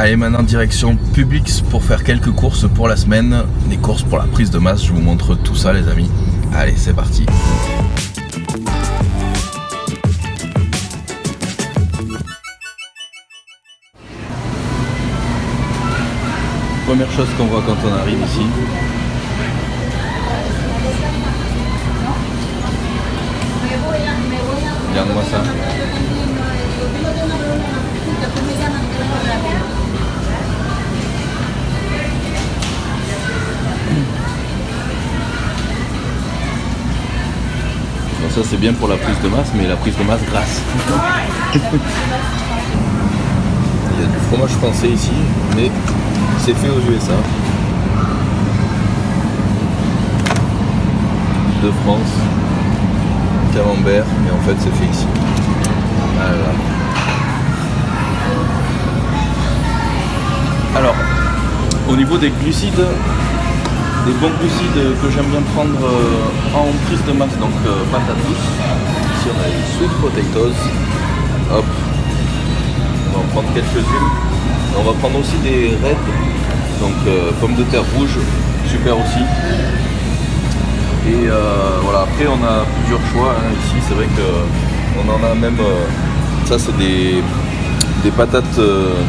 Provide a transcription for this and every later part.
Allez, maintenant direction Publix pour faire quelques courses pour la semaine. Des courses pour la prise de masse, je vous montre tout ça les amis. Allez, c'est parti. Première chose qu'on voit quand on arrive ici. Regarde-moi ça. Bon, ça c'est bien pour la prise de masse, mais la prise de masse grasse. Il y a du fromage français ici, mais c'est fait aux USA. De France, camembert, mais en fait c'est fait ici. Voilà. Alors, au niveau des glucides, des bons glucides que j'aime bien prendre en prise de masse, donc patates douces. Ici on a les sweet potatoes. Hop, on va en prendre quelques-unes. On va prendre aussi des reds, donc pommes de terre rouges, super aussi. Et voilà, après on a plusieurs choix hein. Ici c'est vrai qu'on en a même, ça c'est des patates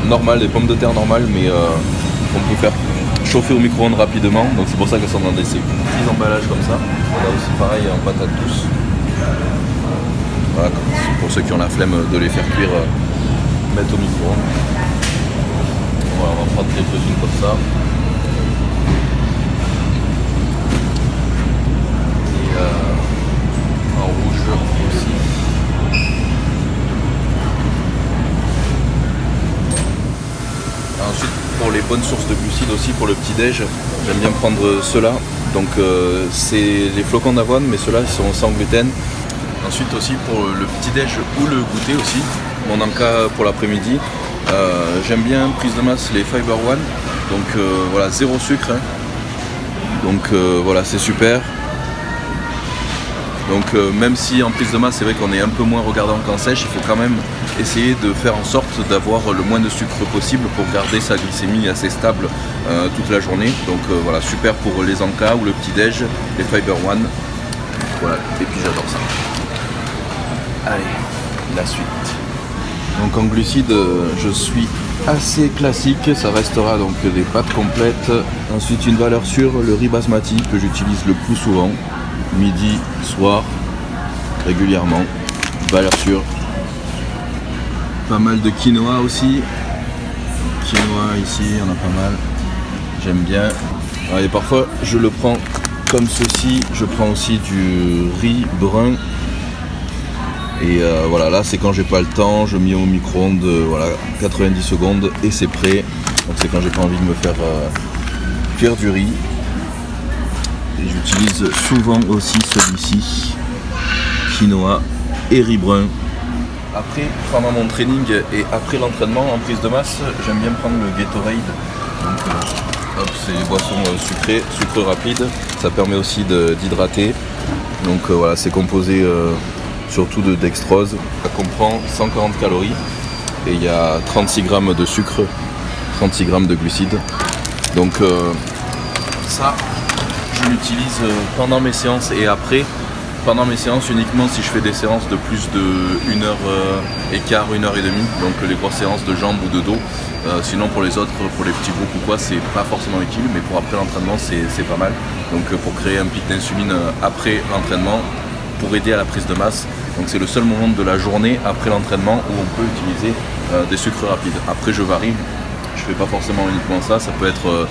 normales, des pommes de terre normales, mais on peut faire chauffer au micro-ondes rapidement, donc c'est pour ça qu'elles sont dans des petits emballages comme ça. On a aussi pareil en patates douces. Voilà, pour ceux qui ont la flemme de les faire cuire, mettre au micro-ondes. Voilà, on va prendre quelques-unes comme ça. En rouge aussi. Ensuite, pour les bonnes sources de glucides aussi, pour le petit-déj, j'aime bien prendre ceux-là. Donc c'est les flocons d'avoine, mais ceux-là ils sont sans gluten. Ensuite aussi pour le petit-déj ou le goûter aussi, bon, dans le cas pour l'après-midi, j'aime bien prise de masse les Fiber One. Donc voilà, zéro sucre. Hein. Donc voilà, c'est super. Donc même si en prise de masse c'est vrai qu'on est un peu moins regardant qu'en sèche, il faut quand même essayer de faire en sorte d'avoir le moins de sucre possible pour garder sa glycémie assez stable toute la journée. Donc voilà, super pour les encas ou le petit-déj, les Fiber One. Voilà, et puis j'adore ça. Allez, la suite. Donc en glucides, je suis assez classique, ça restera donc des pâtes complètes. Ensuite une valeur sûre, le riz basmati que j'utilise le plus souvent. Midi, soir, régulièrement, valeur sûre. Pas mal de quinoa aussi. Quinoa ici, il y en a pas mal. J'aime bien. Et parfois je le prends comme ceci. Je prends aussi du riz brun. Et voilà, là c'est quand j'ai pas le temps, je mets au micro-ondes, voilà, 90 secondes et c'est prêt. Donc c'est quand j'ai pas envie de me faire cuire du riz. Et j'utilise souvent aussi celui-ci, quinoa et riz brun. Après, pendant mon training et après l'entraînement en prise de masse, j'aime bien prendre le Gatorade. Donc, hop, c'est les boissons sucrées, sucre rapide. Ça permet aussi d'hydrater. Donc voilà, c'est composé surtout de dextrose. Ça comprend 140 calories et il y a 36 grammes de sucre, 36 grammes de glucides. Donc ça, je l'utilise pendant mes séances et après. Pendant mes séances uniquement si je fais des séances de plus de 1 heure et quart, 1 heure et demie, donc les grosses séances de jambes ou de dos. Sinon pour les autres, pour les petits groupes ou quoi, c'est pas forcément utile, mais pour après l'entraînement c'est pas mal. Donc pour créer un pic d'insuline après l'entraînement, pour aider à la prise de masse. Donc c'est le seul moment de la journée après l'entraînement où on peut utiliser des sucres rapides. Après je varie, je fais pas forcément uniquement ça, ça peut être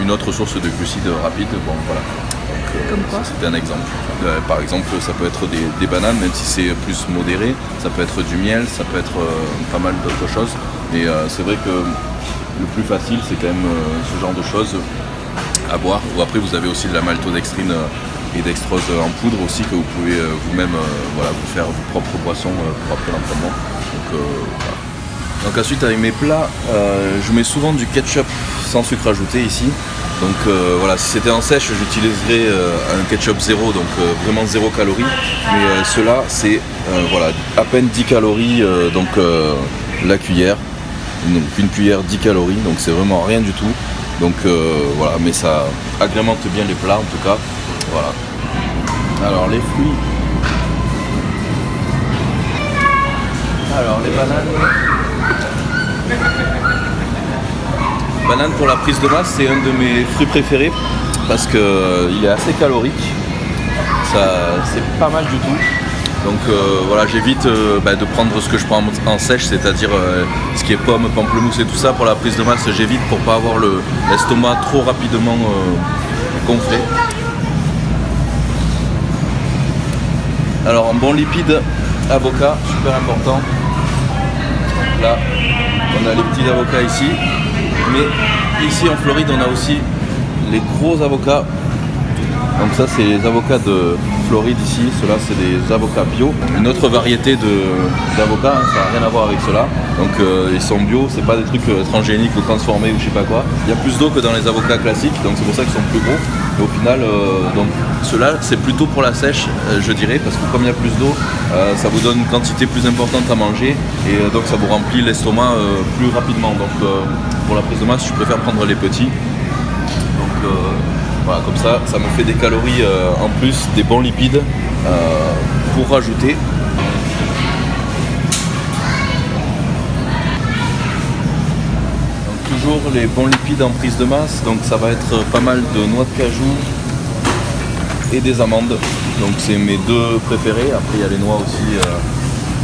une autre source de glucides rapides. Bon voilà. Donc c'était un exemple. Par exemple ça peut être des bananes, même si c'est plus modéré, ça peut être du miel, ça peut être pas mal d'autres choses. Mais c'est vrai que le plus facile c'est quand même ce genre de choses à boire. Ou après vous avez aussi de la maltodextrine et dextrose en poudre aussi que vous pouvez vous-même voilà, vous faire vos propres boissons pour après l'entraînement. Donc, voilà. Donc ensuite avec mes plats, je mets souvent du ketchup sans sucre ajouté ici. Donc voilà, si c'était en sèche, j'utiliserais un ketchup zéro, donc vraiment 0 calories. Mais ceux-là, c'est voilà, à peine 10 calories, donc la cuillère. donc une cuillère 10 calories, donc c'est vraiment rien du tout. Donc voilà, mais ça agrémente bien les plats en tout cas. Voilà. Alors les fruits. Alors les bananes. Banane pour la prise de masse, c'est un de mes fruits préférés parce qu'il est assez calorique. Ça, c'est pas mal du tout. Donc voilà, j'évite de prendre ce que je prends en sèche, c'est-à-dire ce qui est pomme, pamplemousse et tout ça. Pour la prise de masse, j'évite pour pas avoir l'estomac trop rapidement gonflé. Alors en bon lipide, avocat, super important. Là, on a les petits avocats ici. Mais ici en Floride, on a aussi les gros avocats. Donc ça, c'est les avocats de Floride ici. Ceux-là, c'est des avocats bio. Une autre variété d'avocats, hein, ça n'a rien à voir avec ceux-là. Donc ils sont bio, c'est pas des trucs transgéniques ou transformés ou je sais pas quoi. Il y a plus d'eau que dans les avocats classiques, donc c'est pour ça qu'ils sont plus gros. Et au final, donc ceux-là, c'est plutôt pour la sèche, je dirais, parce que comme il y a plus d'eau, ça vous donne une quantité plus importante à manger et donc ça vous remplit l'estomac plus rapidement. Donc pour la prise de masse, je préfère prendre les petits. Donc voilà, comme ça, ça me fait des calories en plus, des bons lipides pour rajouter. Donc, toujours les bons lipides en prise de masse, donc ça va être pas mal de noix de cajou et des amandes. Donc c'est mes deux préférés. Après il y a les noix aussi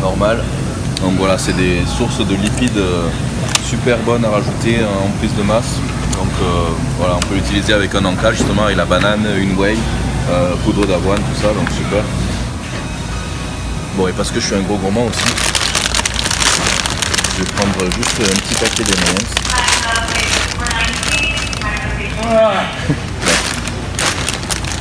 normales. Donc voilà, c'est des sources de lipides super bonnes à rajouter en prise de masse. Donc voilà, on peut l'utiliser avec un encas justement, avec la banane, une whey, poudre d'avoine, tout ça, donc super. Bon, et parce que je suis un gros gourmand aussi, je vais prendre juste un petit paquet d'M&M's.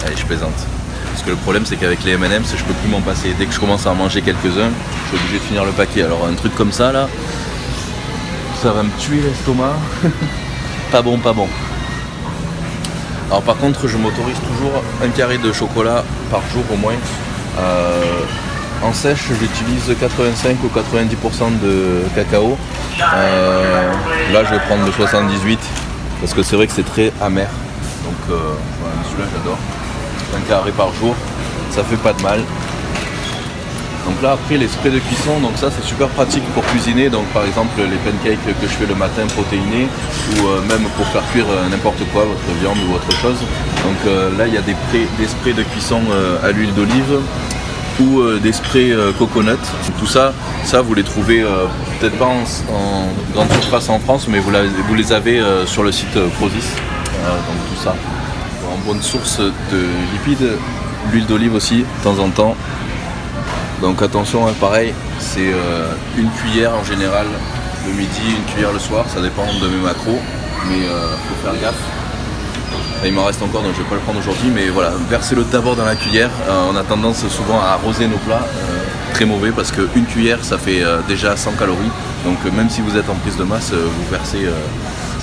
Allez, je plaisante. Parce que le problème, c'est qu'avec les M&M's, je peux plus m'en passer. Dès que je commence à en manger quelques-uns, je suis obligé de finir le paquet. Alors un truc comme ça là, ça va me tuer l'estomac. Pas bon, pas bon. Alors par contre, je m'autorise toujours un carré de chocolat par jour au moins. En sèche, j'utilise 85 ou 90% de cacao. Là, je vais prendre le 78 parce que c'est vrai que c'est très amer. Donc voilà, celui-là, j'adore. Un carré par jour, ça fait pas de mal. Donc là après les sprays de cuisson, donc ça c'est super pratique pour cuisiner, donc par exemple les pancakes que je fais le matin protéinés ou même pour faire cuire n'importe quoi, votre viande ou autre chose. Donc là il y a des sprays de cuisson à l'huile d'olive ou des sprays coconut. Donc, tout ça, vous les trouvez peut-être pas en grande surface en France, mais vous les avez sur le site Prozis. Donc tout ça, en bonne source de lipides, l'huile d'olive aussi de temps en temps. Donc attention, hein, pareil, c'est une cuillère en général le midi, une cuillère le soir, ça dépend de mes macros, mais faut faire gaffe. Là, il m'en reste encore, donc je vais pas le prendre aujourd'hui, mais voilà, versez-le d'abord dans la cuillère. On a tendance souvent à arroser nos plats, très mauvais, parce qu'une cuillère ça fait déjà 100 calories, donc même si vous êtes en prise de masse, vous versez,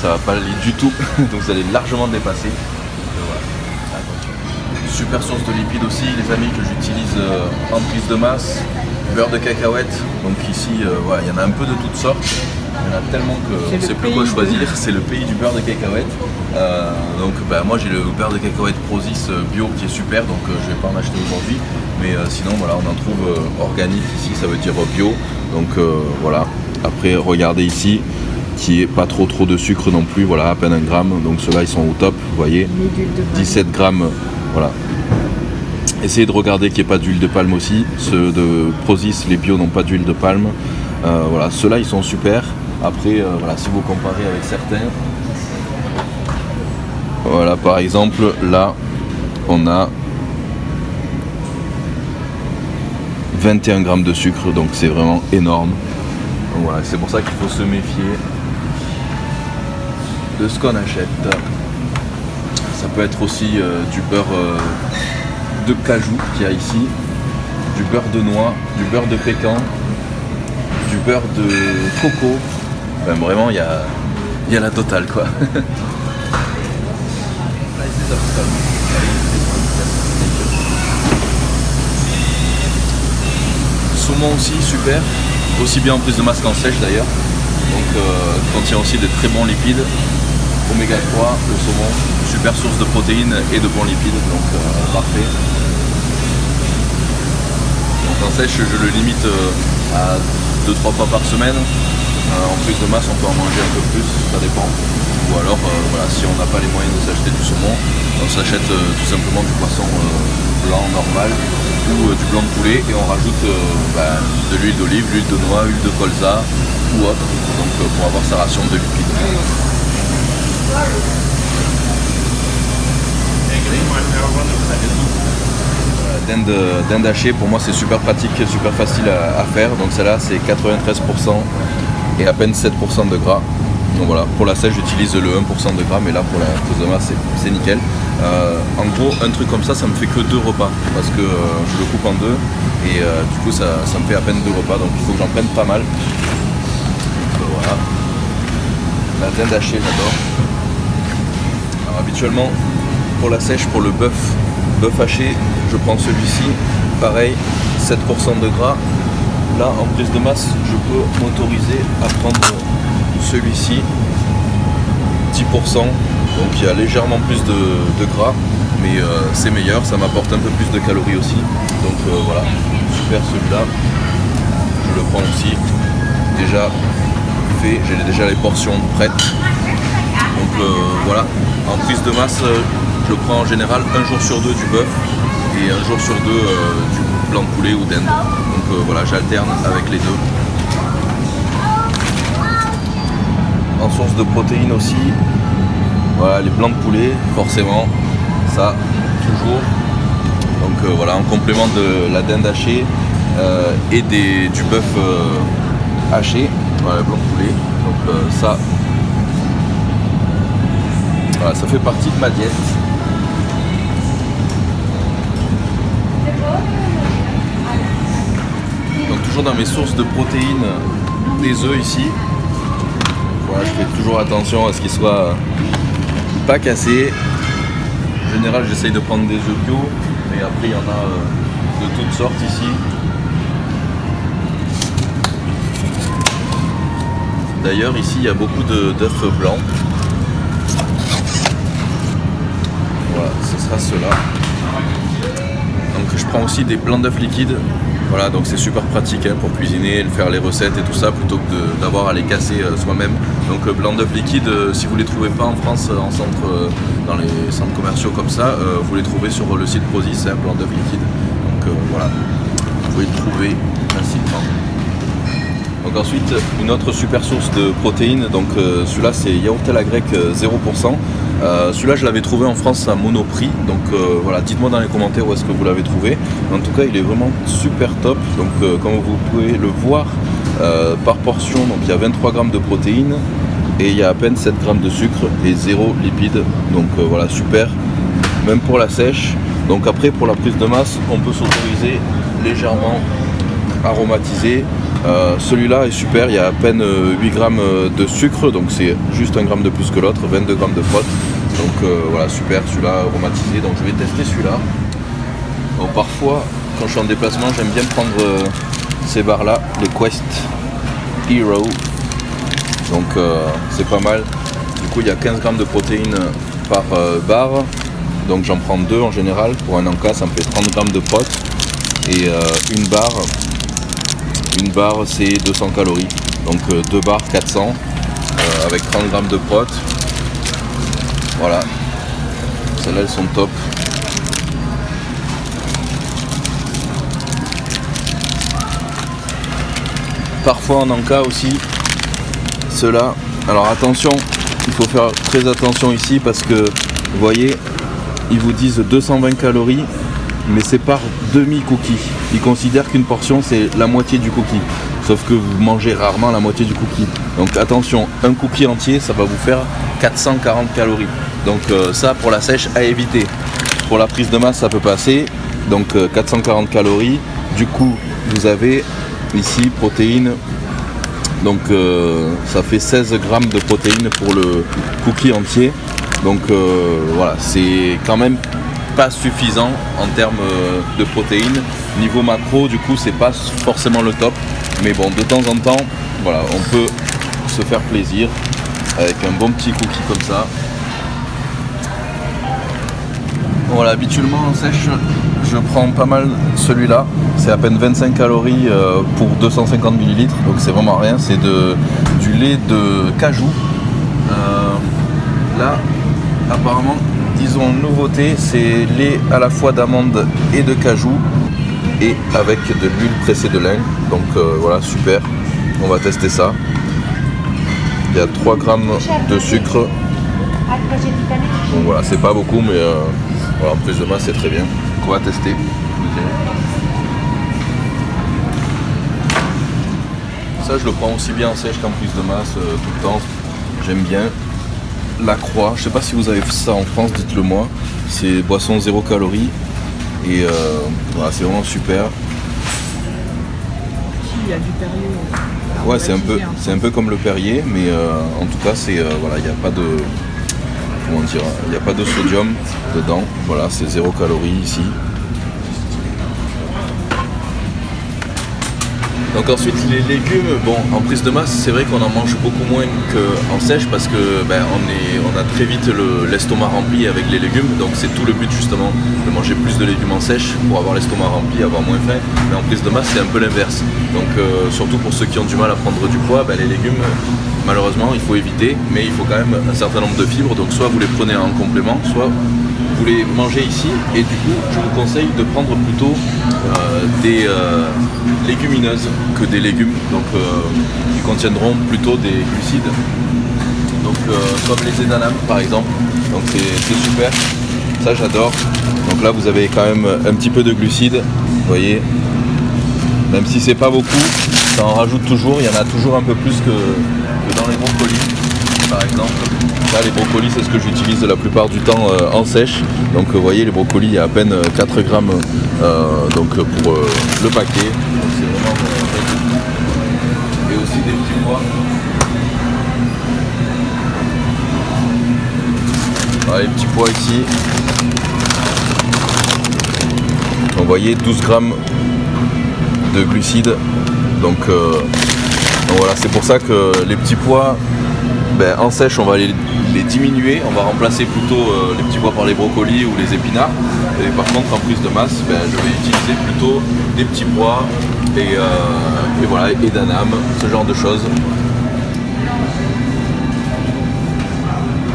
ça va pas aller du tout, donc vous allez largement dépasser. Super source de lipides aussi, les amis, que j'utilise en prise de masse. Beurre de cacahuète, donc ici voilà, il y en a un peu de toutes sortes. Il y en a tellement qu'on ne sait plus quoi choisir. C'est le pays du beurre de cacahuète. Donc moi j'ai le beurre de cacahuète Prozis bio qui est super, donc je vais pas en acheter aujourd'hui. Mais sinon voilà, on en trouve organique ici, ça veut dire bio. Donc voilà, après regardez ici, qui est pas trop de sucre non plus, voilà, à peine 1 gramme. Donc ceux-là ils sont au top, vous voyez, 17 grammes. Voilà. Essayez de regarder qu'il n'y ait pas d'huile de palme aussi. Ceux de Prozis, les bio, n'ont pas d'huile de palme. Voilà, ceux-là ils sont super. Après, voilà, si vous comparez avec certains, voilà, par exemple, là, on a 21 grammes de sucre, donc c'est vraiment énorme. Donc voilà, c'est pour ça qu'il faut se méfier de ce qu'on achète. Ça peut être aussi du beurre de cajou qu'il y a ici, du beurre de noix, du beurre de pécan, du beurre de coco. Enfin, vraiment, il y a la totale quoi. Saumon aussi, super. Aussi bien en prise de masse qu'en sèche d'ailleurs. donc contient aussi des très bons lipides, oméga 3, le saumon, super source de protéines et de bons lipides, donc parfait. Donc en sèche je le limite à 2-3 fois par semaine. En plus de masse on peut en manger un peu plus, ça dépend. Ou alors voilà, si on n'a pas les moyens de s'acheter du saumon, on s'achète tout simplement du poisson blanc normal ou du blanc de poulet et on rajoute de l'huile d'olive, l'huile de noix, huile de colza ou autre, donc pour avoir sa ration de lipides. Dinde hachée, pour moi c'est super pratique, super facile à faire. Donc celle-là c'est 93% et à peine 7% de gras. Donc voilà, pour la sèche j'utilise le 1% de gras, mais là pour la prise de masse c'est nickel. En gros un truc comme ça me fait que 2 repas parce que je le coupe en deux et du coup ça me fait à peine 2 repas, donc il faut que j'en prenne pas mal. Donc, voilà. La dinde hachée j'adore. Alors habituellement pour la sèche, pour le bœuf haché, je prends celui-ci, pareil, 7% de gras. Là en prise de masse je peux m'autoriser à prendre celui-ci, 10%, donc il y a légèrement plus de gras, mais c'est meilleur, ça m'apporte un peu plus de calories aussi, donc voilà, super celui-là, je le prends aussi, déjà fait, j'ai déjà les portions prêtes, donc voilà, en prise de masse, je prends en général un jour sur 2 du bœuf et un jour sur 2 du blanc de poulet ou dinde, donc voilà, j'alterne avec les deux. En source de protéines aussi, voilà, les blancs de poulet, forcément, ça, toujours. Donc voilà, en complément de la dinde hachée et du bœuf haché, voilà, le blanc de poulet. Donc ça, voilà, ça fait partie de ma diète. Donc toujours dans mes sources de protéines, des œufs ici. Voilà, je fais toujours attention à ce qu'ils soient pas cassés. En général, j'essaye de prendre des œufs bio, mais après il y en a de toutes sortes ici. D'ailleurs, ici il y a beaucoup d'œufs blancs. Voilà, ce sera ceux-là. Donc je prends aussi des blancs d'œufs liquides. Voilà, donc c'est super pratique pour cuisiner, faire les recettes et tout ça, plutôt que d'avoir à les casser soi-même. Donc blanc d'œuf liquide, si vous ne les trouvez pas en France, en centre, dans les centres commerciaux comme ça, vous les trouvez sur le site Prozis, c'est un blanc d'œuf liquide. Donc voilà, vous pouvez le trouver facilement. Donc ensuite, une autre super source de protéines, donc celui-là c'est yaourt à la grecque 0%. Celui-là je l'avais trouvé en France à Monoprix, donc voilà, dites-moi dans les commentaires où est-ce que vous l'avez trouvé. En tout cas il est vraiment super top, donc comme vous pouvez le voir par portion, donc il y a 23 grammes de protéines et il y a à peine 7 grammes de sucre et 0 lipides, donc voilà, super, même pour la sèche. Donc après pour la prise de masse on peut s'autoriser légèrement aromatisé. Celui-là est super, il y a à peine 8 grammes de sucre, donc c'est juste 1 gramme de plus que l'autre, 22 grammes de prot. Donc voilà, super, celui-là aromatisé, donc je vais tester celui-là. Bon, parfois, quand je suis en déplacement, j'aime bien prendre ces barres-là, les Quest Hero. Donc c'est pas mal. Du coup, il y a 15 grammes de protéines par barre, donc j'en prends 2 en général. Pour un encas, ça me fait 30 grammes de prot. Et une barre c'est 200 calories, donc 2 barres 400 avec 30 grammes de prot. Voilà, celles-là elles sont top. Parfois en encas aussi, ceux-là, alors attention, il faut faire très attention ici parce que vous voyez, ils vous disent 220 calories, mais c'est par demi-cookie. Ils considèrent qu'une portion c'est la moitié du cookie, sauf que vous mangez rarement la moitié du cookie. Donc attention, un cookie entier ça va vous faire 440 calories. Donc ça pour la sèche à éviter. Pour la prise de masse ça peut passer, donc 440 calories. Du coup vous avez ici protéines, donc ça fait 16 grammes de protéines pour le cookie entier. Donc voilà, c'est quand même pas suffisant en termes de protéines. Niveau macro, du coup, c'est pas forcément le top. Mais bon, de temps en temps, voilà, on peut se faire plaisir avec un bon petit cookie comme ça. Voilà, habituellement en sèche, je prends pas mal celui-là. C'est à peine 25 calories pour 250 ml, donc c'est vraiment rien. C'est du lait de cajou. Là, apparemment, disons nouveauté, c'est lait à la fois d'amande et de cajou et avec de l'huile pressée de lin. Donc voilà, super. On va tester ça. Il y a 3 grammes de sucre. Donc voilà, c'est pas beaucoup, mais voilà, en plus de masse, c'est très bien. On va tester. Ça, je le prends aussi bien en sèche qu'en prise de masse tout le temps. J'aime bien. La Croix, je sais pas si vous avez ça en France, dites-le moi. C'est boisson 0 calories. Et voilà, c'est vraiment super. Il y a du Perrier. Ouais, c'est un peu comme le Perrier, mais en tout cas, c'est voilà, il n'y a pas de, comment dire, il n'y a pas de sodium dedans. Voilà, c'est 0 calories ici. Donc ensuite les légumes, bon, en prise de masse, c'est vrai qu'on en mange beaucoup moins qu'en sèche parce que on a très vite l'estomac rempli avec les légumes, donc c'est tout le but justement de manger plus de légumes en sèche pour avoir l'estomac rempli, avoir moins faim. Mais en prise de masse, c'est un peu l'inverse. Donc surtout pour ceux qui ont du mal à prendre du poids, les légumes, malheureusement, il faut éviter, mais il faut quand même un certain nombre de fibres. Donc soit vous les prenez en complément, soit vous les mangez ici, et du coup je vous conseille de prendre plutôt des légumineuses que des légumes, donc qui contiendront plutôt des glucides, donc comme les édanames par exemple. Donc c'est super, ça j'adore. Donc là vous avez quand même un petit peu de glucides, vous voyez, même si c'est pas beaucoup, ça en rajoute toujours. Il y en a toujours un peu plus que dans les brocolis par exemple. Là les brocolis, c'est ce que j'utilise la plupart du temps en sèche. Donc vous voyez, les brocolis, il y a à peine 4 grammes donc pour le paquet. Donc c'est vraiment et aussi des petits pois. Voilà, les petits pois ici. Donc, vous voyez, 12 grammes de glucides. Donc voilà, c'est pour ça que les petits pois, en sèche, on va les diminuer, on va remplacer plutôt les petits pois par les brocolis ou les épinards. Et par contre, en prise de masse, je vais utiliser plutôt des petits pois et voilà, et d'anames, ce genre de choses.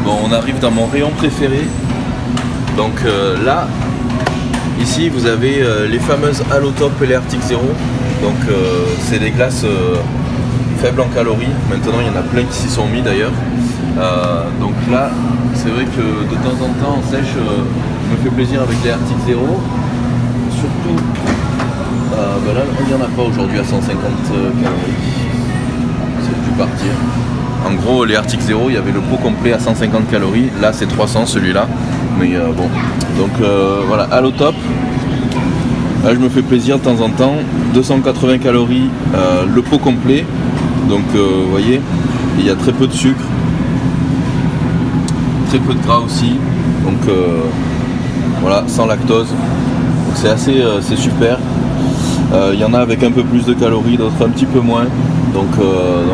Bon, on arrive dans mon rayon préféré. Donc là, ici, vous avez les fameuses Allotop et les Arctic Zero. Donc c'est des glaces faibles en calories. Maintenant, il y en a plein qui s'y sont mis d'ailleurs. Donc là, c'est vrai que de temps en temps en sèche, je me fais plaisir avec les Arctic Zero. Surtout, là, il n'y en a pas aujourd'hui à 150 calories. C'est dû partir. En gros, les Arctic Zero, il y avait le pot complet à 150 calories. Là, c'est 300 celui-là. Mais bon. Donc voilà, Allotop. Là, je me fais plaisir de temps en temps. 280 calories, le pot complet. Donc, vous voyez, il y a très peu de sucre. Très peu de gras aussi. Donc, voilà, sans lactose. Donc, c'est assez, c'est super. Il y en a avec un peu plus de calories, d'autres un petit peu moins. Donc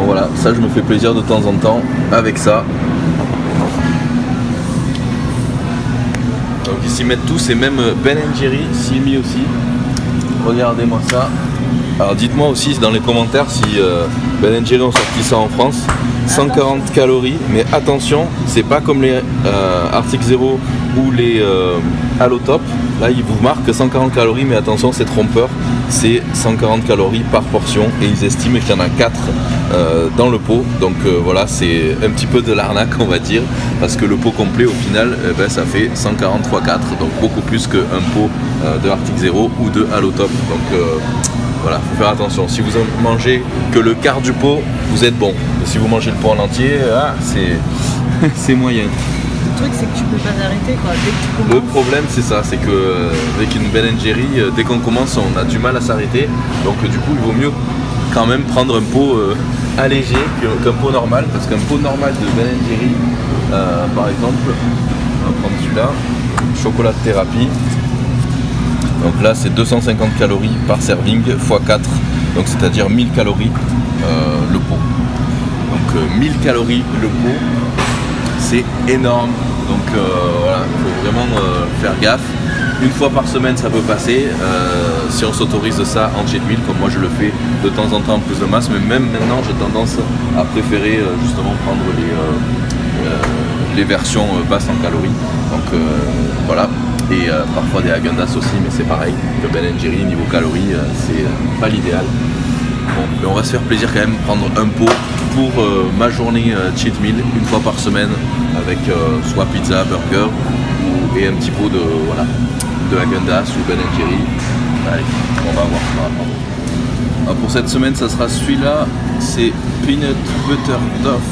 voilà, ça je me fais plaisir de temps en temps avec ça. Donc ici mettent tous, et même Ben & Jerry s'y est mis aussi. Regardez-moi ça. Alors dites-moi aussi dans les commentaires si Ben & Jerry ont sorti ça en France. 140 calories, mais attention, c'est pas comme les Arctic Zero ou les Allotop. Là ils vous marquent 140 calories, mais attention, c'est trompeur. C'est 140 calories par portion et ils estiment qu'il y en a 4 dans le pot. Donc voilà, c'est un petit peu de l'arnaque, on va dire, parce que le pot complet au final, ça fait 140 x 4, donc beaucoup plus qu'un pot de Arctic Zero ou de Allotop. Donc voilà, faut faire attention. Si vous en mangez que le quart du pot, vous êtes bon. Et si vous mangez le pot en entier, c'est moyen. Le truc, c'est que tu peux pas t'arrêter quoi. Dès que tu commences... Le problème, c'est ça, c'est que avec une Ben & Jerry, dès qu'on commence, on a du mal à s'arrêter. Donc du coup, il vaut mieux quand même prendre un pot allégé qu'un pot normal, parce qu'un pot normal de Ben & Jerry, par exemple, on va prendre celui-là, chocolat thérapie. Donc là, c'est 250 calories par serving x 4, donc c'est-à-dire 1000 calories le pot. Donc 1000 calories le pot, c'est énorme. Donc voilà, il faut vraiment faire gaffe. Une fois par semaine ça peut passer, si on s'autorise ça en cheat meal, comme moi je le fais de temps en temps en plus de masse, mais même maintenant j'ai tendance à préférer justement prendre les versions basses en calories. Donc voilà, et parfois des Häagen-Dazs aussi, mais c'est pareil, le Ben & Jerry niveau calories, c'est pas l'idéal. Bon, mais on va se faire plaisir quand même, prendre un pot pour ma journée cheat meal une fois par semaine avec soit pizza, burger et un petit pot de Häagen-Dazs ou Ben & Jerry. Allez, on va voir ça. Alors pour cette semaine, ça sera celui-là, c'est Peanut Butter Duff.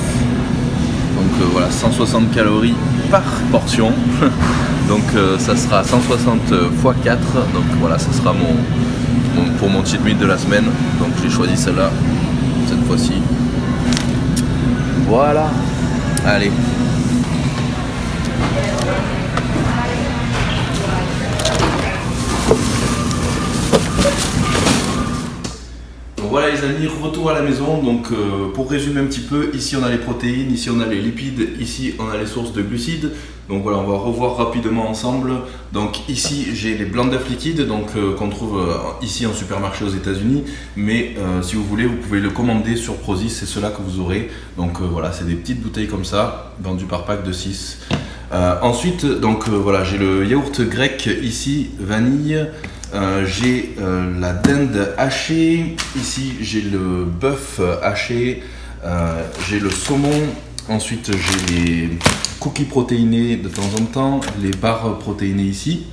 Donc voilà, 160 calories par portion. Donc ça sera 160 x 4. Donc voilà, ça sera pour mon cheat meal de la semaine. Donc j'ai choisi celle-là cette fois-ci. Voilà. Allez. Voilà les amis, retour à la maison. Donc pour résumer un petit peu, ici on a les protéines, ici on a les lipides, ici on a les sources de glucides. Donc voilà, on va revoir rapidement ensemble. Donc ici j'ai les blancs d'œufs liquides, donc qu'on trouve ici en supermarché aux États-Unis. Mais si vous voulez, vous pouvez le commander sur Prozis, c'est cela que vous aurez. Donc voilà, c'est des petites bouteilles comme ça, vendues par pack de 6. Ensuite, donc voilà, j'ai le yaourt grec ici, vanille. J'ai la dinde hachée, ici j'ai le bœuf haché, j'ai le saumon, ensuite j'ai les cookies protéinés de temps en temps, les barres protéinées ici.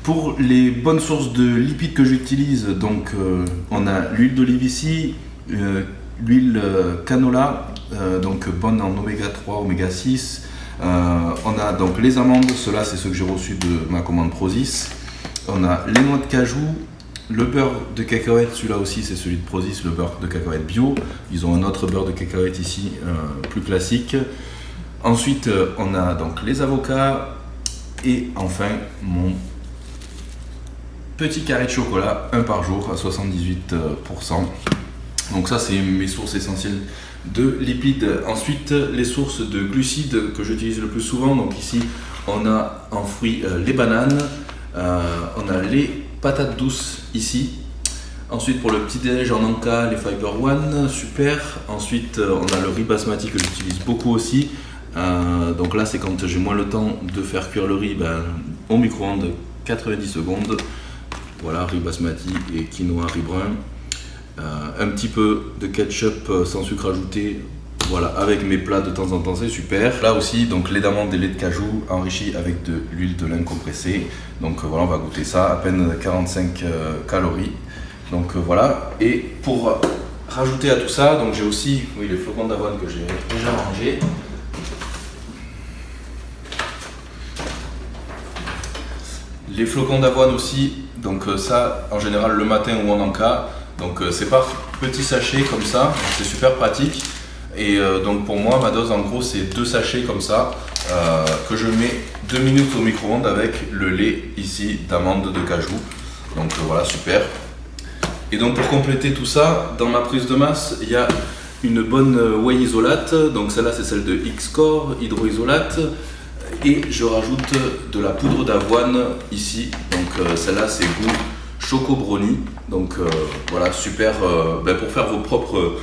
Pour les bonnes sources de lipides que j'utilise, donc on a l'huile d'olive ici, l'huile canola, donc bonne en oméga 3, oméga 6. On a donc les amandes, ceux-là c'est ceux que j'ai reçus de ma commande Prozis. On a les noix de cajou, le beurre de cacahuète, celui-là aussi c'est celui de Prozis, le beurre de cacahuète bio. Ils ont un autre beurre de cacahuète ici, plus classique. Ensuite on a donc les avocats et enfin mon petit carré de chocolat, un par jour à 78%. Donc ça c'est mes sources essentielles de lipides. Ensuite les sources de glucides que j'utilise le plus souvent, donc ici on a en fruits les bananes. On a les patates douces ici. Ensuite pour le petit déj en Anka, les Fiber One, super. Ensuite on a le riz basmati que j'utilise beaucoup aussi. Donc là c'est quand j'ai moins le temps de faire cuire le riz, au micro-ondes 90 secondes. Voilà, riz basmati et quinoa riz brun. Un petit peu de ketchup sans sucre ajouté. Voilà, avec mes plats de temps en temps, c'est super. Là aussi, donc lait d'amande et lait de cajou enrichi avec de l'huile de lin compressée. Donc voilà, on va goûter ça, à peine 45 calories. Donc voilà, et pour rajouter à tout ça, donc j'ai aussi les flocons d'avoine que j'ai déjà mangés. Les flocons d'avoine aussi, donc ça en général le matin ou en encas. Donc c'est par petits sachets comme ça, c'est super pratique. Et donc pour moi ma dose en gros c'est 2 sachets comme ça que je mets 2 minutes au micro-ondes avec le lait ici d'amande de cajou. Donc voilà, super. Et donc pour compléter tout ça, dans ma prise de masse il y a une bonne whey isolate. Donc celle-là c'est celle de X-Core hydroisolate. Et je rajoute de la poudre d'avoine ici. Donc celle-là c'est goût Choco Brownie. Donc voilà, super pour faire vos propres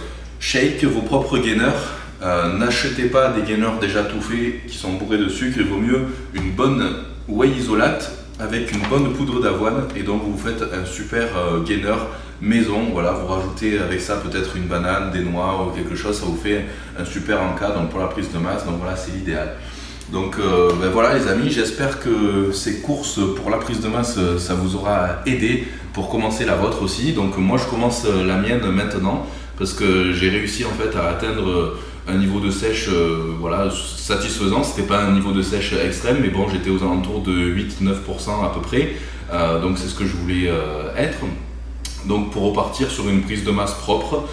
shakes, vos propres gainers. N'achetez pas des gainers déjà tout faits qui sont bourrés de sucre. Il vaut mieux une bonne whey isolate avec une bonne poudre d'avoine. Et donc vous faites un super gainer maison. Voilà, vous rajoutez avec ça peut-être une banane, des noix ou quelque chose. Ça vous fait un super encas donc pour la prise de masse. Donc voilà, c'est l'idéal. Donc voilà les amis, j'espère que ces courses pour la prise de masse, ça vous aura aidé pour commencer la vôtre aussi. Donc moi je commence la mienne maintenant parce que j'ai réussi en fait à atteindre un niveau de sèche satisfaisant. C'était pas un niveau de sèche extrême, mais bon, j'étais aux alentours de 8-9% à peu près. Donc c'est ce que je voulais être. Donc pour repartir sur une prise de masse propre,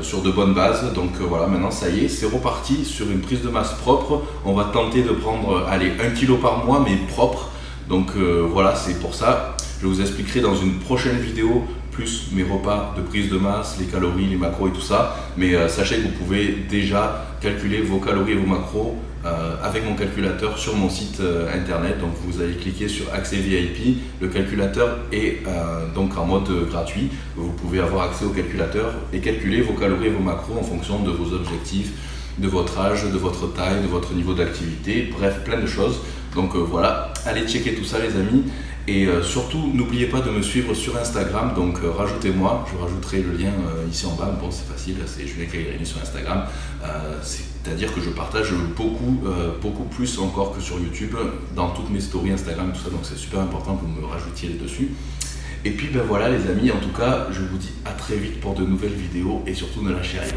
sur de bonnes bases. Donc voilà, maintenant ça y est, c'est reparti sur une prise de masse propre. On va tenter de prendre 1 kg par mois mais propre. Donc voilà, c'est pour ça. Je vous expliquerai dans une prochaine vidéo plus mes repas de prise de masse, les calories, les macros et tout ça. Mais sachez que vous pouvez déjà calculer vos calories et vos macros avec mon calculateur sur mon site internet. Donc vous allez cliquer sur accès VIP, le calculateur est donc en mode gratuit. Vous pouvez avoir accès au calculateur et calculer vos calories et vos macros en fonction de vos objectifs, de votre âge, de votre taille, de votre niveau d'activité, bref, plein de choses. Donc voilà, allez checker tout ça les amis. Et surtout, n'oubliez pas de me suivre sur Instagram, donc rajoutez-moi, je rajouterai le lien ici en bas. Bon, c'est facile, c'est Julien Cagliarini sur Instagram. C'est-à-dire que je partage beaucoup plus encore que sur YouTube, dans toutes mes stories Instagram et tout ça, donc c'est super important que vous me rajoutiez dessus. Et puis ben voilà les amis, en tout cas, je vous dis à très vite pour de nouvelles vidéos et surtout ne lâchez rien.